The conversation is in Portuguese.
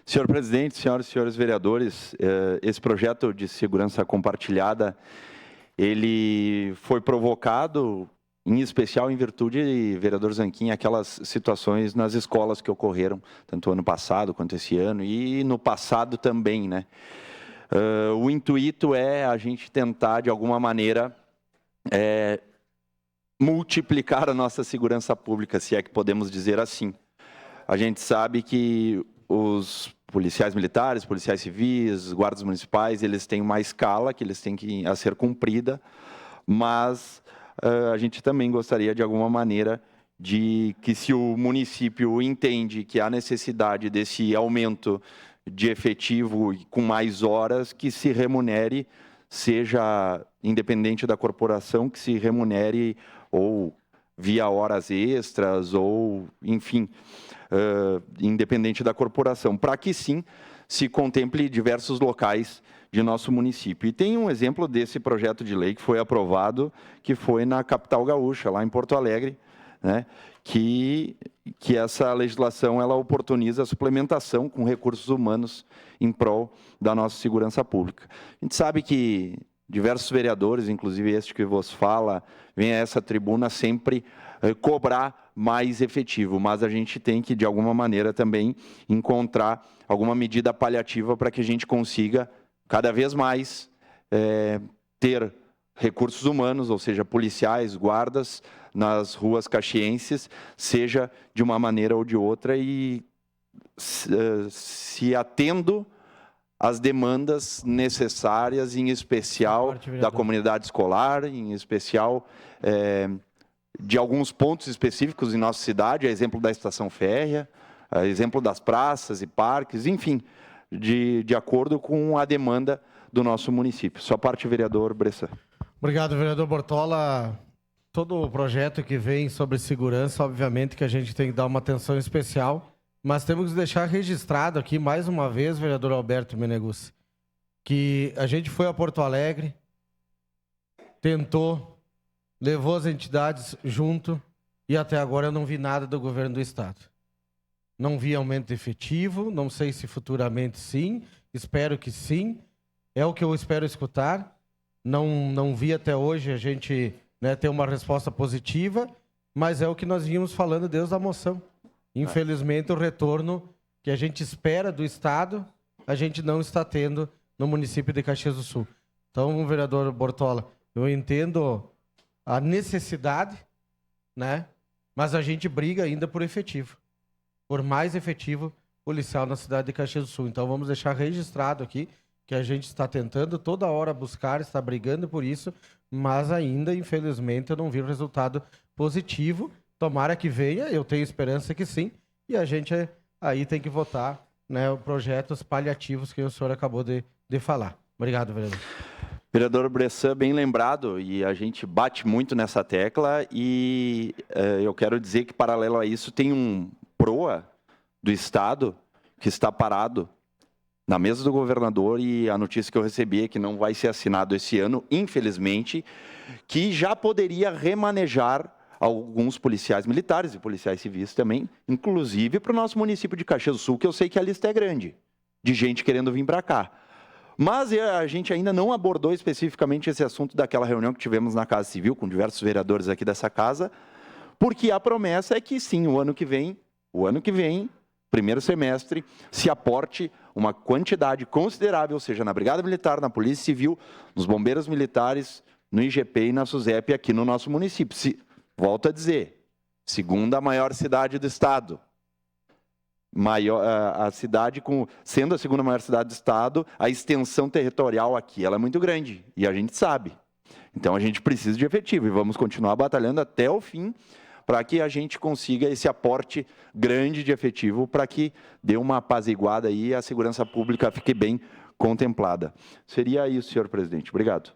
Senhor presidente, senhoras e senhores vereadores, esse projeto de segurança compartilhada, ele foi provocado, em especial em virtude, vereador Zanquim, aquelas situações nas escolas que ocorreram, tanto ano passado quanto esse ano, e no passado também, né? O intuito é a gente tentar, de alguma maneira, multiplicar a nossa segurança pública, se é que podemos dizer assim. A gente sabe que os policiais militares, policiais civis, guardas municipais, eles têm uma escala que eles têm a ser cumprida, mas a gente também gostaria, de alguma maneira, de que, se o município entende que há necessidade desse aumento de efetivo com mais horas, que se remunere, seja independente da corporação, que se remunere ou via horas extras ou, enfim, independente da corporação, para que sim se contemple diversos locais de nosso município. E tem um exemplo desse projeto de lei que foi aprovado, que foi na capital gaúcha, lá em Porto Alegre, né, que essa legislação ela oportuniza a suplementação com recursos humanos em prol da nossa segurança pública. A gente sabe que diversos vereadores, inclusive este que vos fala, vem a essa tribuna sempre cobrar mais efetivo, mas a gente tem que, de alguma maneira, também encontrar alguma medida paliativa para que a gente consiga, cada vez mais, ter recursos humanos, ou seja, policiais, guardas, nas ruas caxienses, seja de uma maneira ou de outra, e se atendo às demandas necessárias, em especial da comunidade escolar, em especial de alguns pontos específicos em nossa cidade, a exemplo da estação férrea, a exemplo das praças e parques, enfim, de acordo com a demanda do nosso município. Sua parte, vereador Bressan. Obrigado, vereador Bortola. Todo o projeto que vem sobre segurança, obviamente que a gente tem que dar uma atenção especial, mas temos que deixar registrado aqui, mais uma vez, vereador Alberto Meneguzzi, que a gente foi a Porto Alegre, tentou, levou as entidades junto e até agora eu não vi nada do governo do estado. Não vi aumento efetivo, não sei se futuramente sim, espero que sim, é o que eu espero escutar. Não vi até hoje a gente ter uma resposta positiva, mas é o que nós vínhamos falando desde a moção. Infelizmente, o retorno que a gente espera do estado, a gente não está tendo no município de Caxias do Sul. Então, vereador Bortola, eu entendo a necessidade, né? Mas a gente briga ainda por efetivo, por mais efetivo policial na cidade de Caxias do Sul. Então vamos deixar registrado aqui que a gente está tentando toda hora buscar, está brigando por isso, mas ainda, infelizmente, eu não vi o resultado positivo. Tomara que venha, eu tenho esperança que sim, e a gente aí tem que votar, né, projetos paliativos que o senhor acabou de falar. Obrigado, vereador. Vereador Bressan, bem lembrado, e a gente bate muito nessa tecla, e eu quero dizer que, paralelo a isso, tem um PROA do Estado que está parado na mesa do governador, e a notícia que eu recebi é que não vai ser assinado esse ano, infelizmente, que já poderia remanejar alguns policiais militares e policiais civis também, inclusive para o nosso município de Caxias do Sul, que eu sei que a lista é grande, de gente querendo vir para cá. Mas a gente ainda não abordou especificamente esse assunto daquela reunião que tivemos na Casa Civil, com diversos vereadores aqui dessa casa, porque a promessa é que sim, o ano que vem, primeiro semestre, se aporte uma quantidade considerável, seja na Brigada Militar, na Polícia Civil, nos Bombeiros Militares, no IGP e na SUSEP aqui no nosso município. Volto a dizer, segunda maior cidade do estado. A cidade, sendo a segunda maior cidade do estado, a extensão territorial aqui ela é muito grande, e a gente sabe. Então a gente precisa de efetivo, e vamos continuar batalhando até o fim, para que a gente consiga esse aporte grande de efetivo, para que dê uma apaziguada aí e a segurança pública fique bem contemplada. Seria isso, senhor presidente. Obrigado.